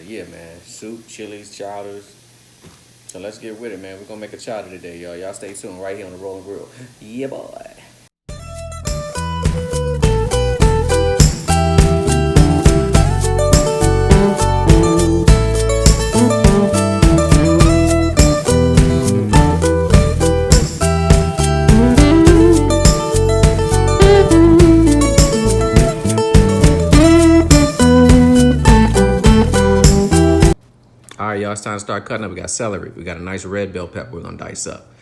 yeah, man. Soup, chilies, chowders. So let's get with it, man. We're gonna make a chowder today, y'all. Y'all stay tuned right here on the Rolling Grill. Yeah, boy. All right, y'all, it's time to start cutting up. We got celery. We got a nice red bell pepper we're going to dice up.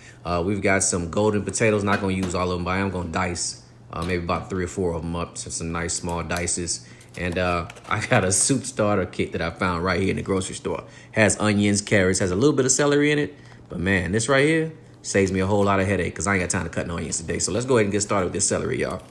We've got some golden potatoes. Not going to use all of them, but I am going to dice maybe about 3 or 4 of them up to some nice small dices. And I got a soup starter kit that I found right here in the grocery store. Has onions, carrots, has a little bit of celery in it. But man, this right here saves me a whole lot of headache because I ain't got time to cut no onions today. So let's go ahead and get started with this celery, y'all.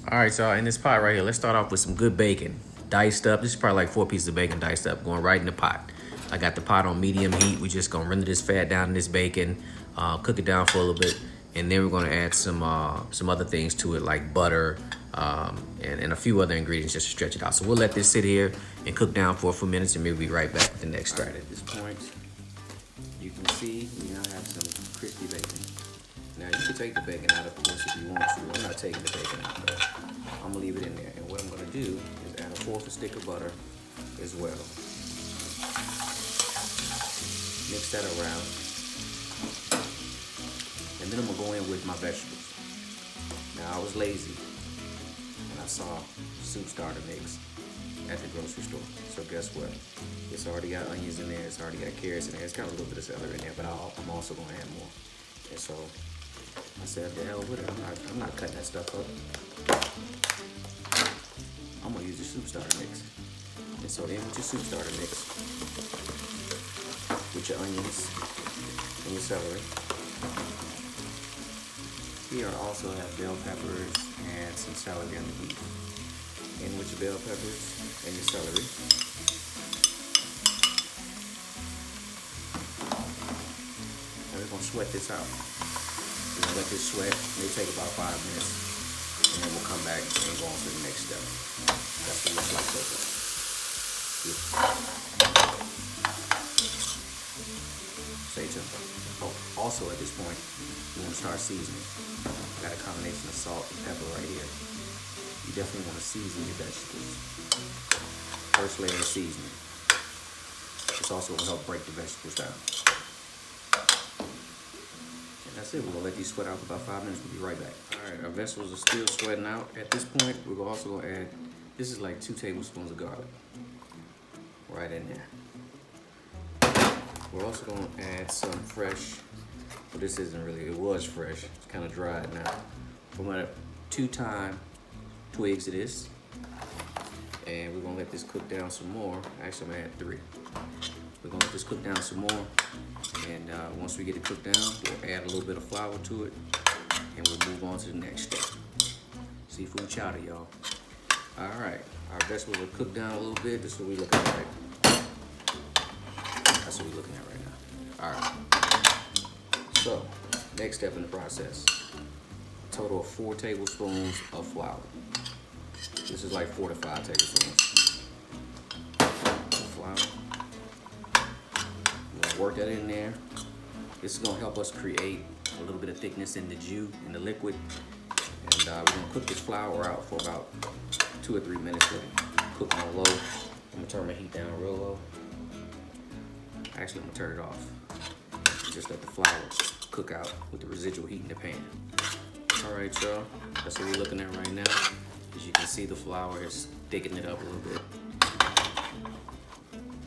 All right, y'all, in this pot right here, let's start off with some good bacon. Diced up. This is probably like 4 pieces of bacon diced up, going right in the pot. I got the pot on medium heat. We're just gonna render this fat down in this bacon, cook it down for a little bit, and then we're gonna add some other things to it like butter and a few other ingredients just to stretch it out. So we'll let this sit here and cook down for a few minutes, and maybe we'll be right back with the next start. At this point, you can see we now have some crispy bacon. Now you can take the bacon out, of course, if you want to. I'm not taking the bacon out, though. I'm gonna leave it in there. And what I'm gonna do is add a 1/4 stick of butter as well. Mix that around. And then I'm gonna go in with my vegetables. Now I was lazy and I saw soup starter mix at the grocery store. So guess what? It's already got onions in there, it's already got carrots in there, it's got a little bit of celery in there, but I'm also gonna add more. And so I said, the hell with it. I'm not cutting that stuff up. I'm gonna use the soup starter mix. And so then with your soup starter mix, with your onions and your celery. Here I also have bell peppers and some celery underneath. In with your bell peppers and your celery. And we're gonna sweat this out. We're gonna let this sweat, may take about 5 minutes, and then we'll come back and go on to the next step. That's what it looks like so far. Stay tuned. Oh, also at this point, we want to start seasoning. Got a combination of salt and pepper right here. You definitely want to season your vegetables. First layer of seasoning. This also will help break the vegetables down. That's it. We're gonna let these sweat out for about 5 minutes. We'll be right back. All right, our vegetables are still sweating out. At this point, we're also gonna add, this is like 2 tablespoons of garlic. Right in there. We're also gonna add some fresh, well this isn't really, it was fresh. It's kind of dried now. We're gonna 2 thyme twigs of this. And we're gonna let this cook down some more. Actually, I'm gonna add 3. We're gonna let this cook down some more. And once we get it cooked down, we'll add a little bit of flour to it, and we'll move on to the next step. Seafood chowder, y'all. All right, our vegetables are cooked down a little bit. This is what we're looking at right now. That's what we're looking at right now. All right. So, next step in the process. A total of 4 tablespoons of flour. This is like 4 to 5 tablespoons of flour. Work that in there. This is gonna help us create a little bit of thickness in the jus, in the liquid. And we're gonna cook this flour out for about 2 or 3 minutes. Cook on low. I'm gonna turn my heat down real low. Actually, I'm gonna turn it off. Just let the flour cook out with the residual heat in the pan. All right, y'all. That's what we're looking at right now. As you can see, the flour is thickening it up a little bit.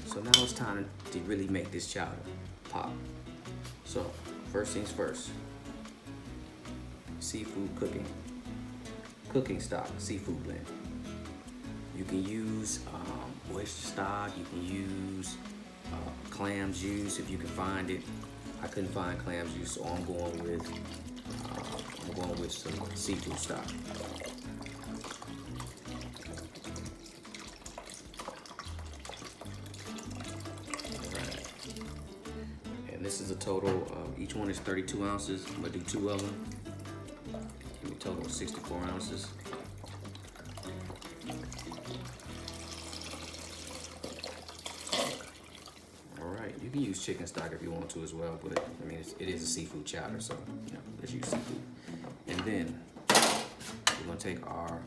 So now it's time to really make this chowder pop. So, first things first. Seafood cooking. Cooking stock, seafood blend. You can use oyster stock, you can use clam juice if you can find it. I couldn't find clam juice, so I'm going with some seafood stock. is a total of, each one is 32 ounces. I'm gonna do 2 of them. Give me a total of 64 ounces. All right, you can use chicken stock if you want to as well, but I mean, it is a seafood chowder, so you know, let's use seafood. And then we're gonna take our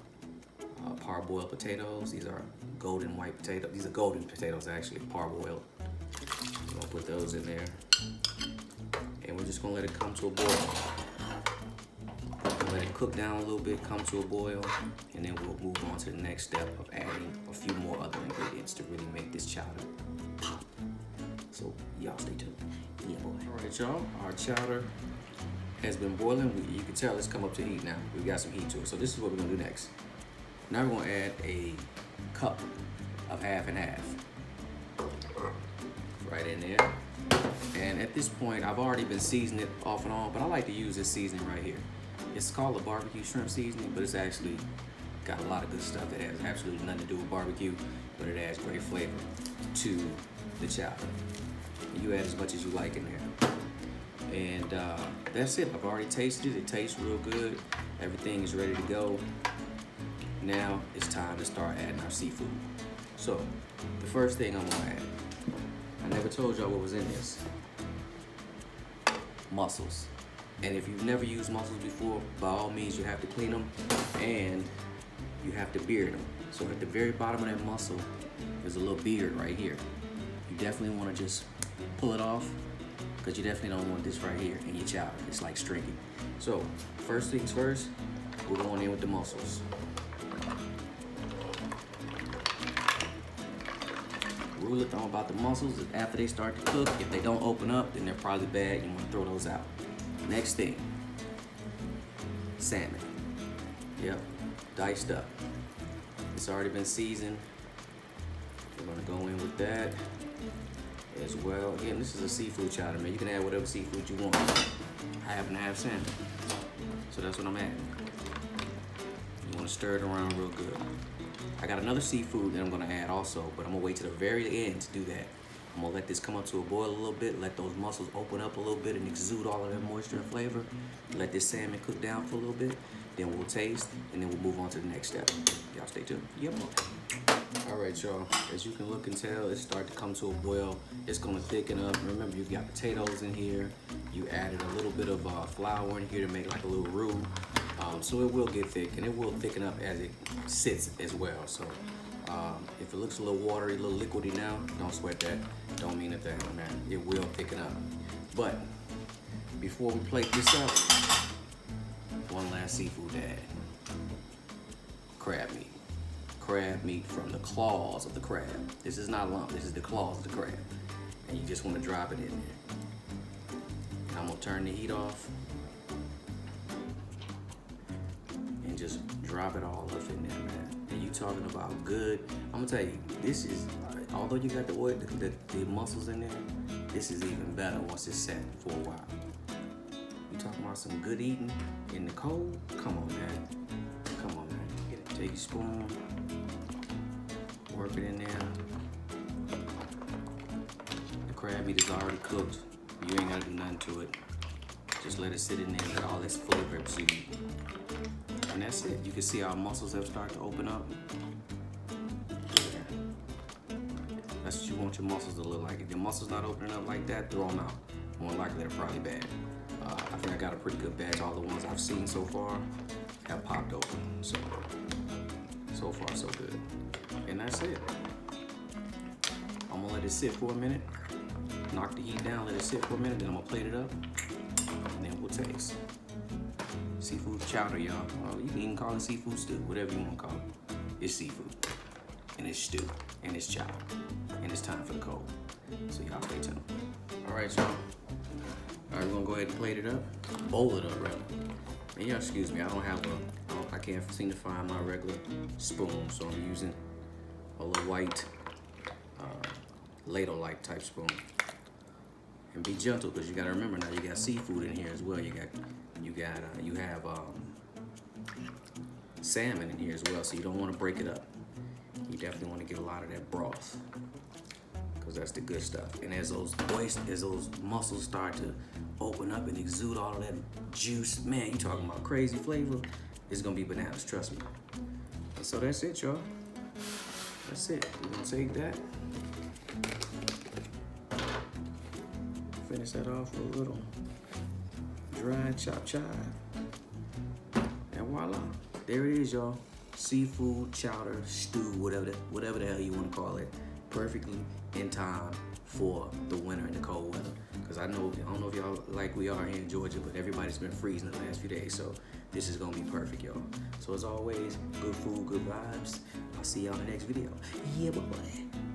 parboiled potatoes. These are golden white potatoes. These are golden potatoes actually, parboiled. We're gonna put those in there. And we're just gonna let it come to a boil. Let it cook down a little bit, come to a boil, and then we'll move on to the next step of adding a few more other ingredients to really make this chowder pop. So y'all stay tuned. Yeah, boy. All right, y'all, our chowder has been boiling. You can tell it's come up to heat now. We've got some heat to it. So this is what we're gonna do next. Now we're gonna add a cup of half and half. Right in there. And at this point, I've already been seasoning it off and on, but I like to use this seasoning right here. It's called a barbecue shrimp seasoning, but it's actually got a lot of good stuff that has absolutely nothing to do with barbecue, but it adds great flavor to the chowder. You add as much as you like in there. And that's it. I've already tasted it. It tastes real good. Everything is ready to go. Now it's time to start adding our seafood. So the first thing I'm gonna add, I never told y'all what was in this. Mussels. And if you've never used mussels before, by all means you have to clean them and you have to beard them. So at the very bottom of that mussel, there's a little beard right here. You definitely want to just pull it off because you definitely don't want this right here in your chowder. It's like stringy. So first things first, we're going in with the mussels. Rule of thumb about the mussels is after they start to cook, if they don't open up, then they're probably bad. You want to throw those out. Next thing, salmon. Yep, diced up. It's already been seasoned. We're gonna go in with that as well. Again, this is a seafood chowder, man. You can add whatever seafood you want. I happen to have salmon, so that's what I'm adding. You wanna stir it around real good. I got another seafood that I'm gonna add also, but I'm gonna wait to the very end to do that. I'm gonna let this come up to a boil a little bit, let those mussels open up a little bit and exude all of that moisture and flavor. Let this salmon cook down for a little bit, then we'll taste, and then we'll move on to the next step. Y'all stay tuned. Yep. All right, y'all. As you can look and tell, it's starting to come to a boil. It's gonna thicken up. Remember, you've got potatoes in here. You added a little bit of flour in here to make like a little roux. So it will get thick, and it will thicken up as it sits as well. So if it looks a little watery, a little liquidy now, don't sweat that. Don't mean a thing, man. It will thicken up. But before we plate this up, one last seafood to add. Crab meat. Crab meat from the claws of the crab. This is not lump, this is the claws of the crab. And you just want to drop it in there. And I'm gonna turn the heat off. And just drop it all up in there, man. And you talking about good. I'm gonna tell you, this is, although you got the oil, the mussels in there, this is even better once it's set for a while. You talking about some good eating in the cold? Come on, man. Come on, man. Take your spoon, work it in there. The crab meat is already cooked. You ain't gotta do nothing to it. Just let it sit in there and let all this flavor absorb. And that's it. You can see our mussels have started to open up. That's what you want your mussels to look like. If your mussels not opening up like that, throw them out. More likely they're probably bad. I think I got a pretty good batch. All the ones I've seen so far have popped open. So far so good. And that's it. I'm gonna let it sit for a minute. Knock the heat down, let it sit for a minute, then I'm gonna plate it up, and then we'll taste. Seafood chowder, y'all. You can even call it seafood stew, whatever you want to call it. It's seafood, and it's stew, and it's chowder, and it's time for the cold. So y'all stay tuned. All right, y'all. All right, we're gonna go ahead and plate it up, bowl it up, rather. And y'all excuse me, I can't seem to find my regular spoon, so I'm using a little white ladle-like type spoon. And be gentle, because you gotta remember now you got seafood in here as well. You have salmon in here as well, so you don't want to break it up. You definitely want to get a lot of that broth, because that's the good stuff. And as those mussels start to open up and exude all of that juice, man, you talking about crazy flavor, it's gonna be bananas, trust me. And so that's it, y'all. That's it. We're gonna take that, finish that off with a little dry chop. And voila, there it is, y'all. Seafood chowder stew, whatever the hell you want to call it, perfectly in time for the winter and the cold weather. Because I don't know if y'all like we are here in Georgia, but everybody's been freezing the last few days, so this is gonna be perfect, y'all. So as always, good food, good vibes. I'll see y'all in the next video. Yeah, boy.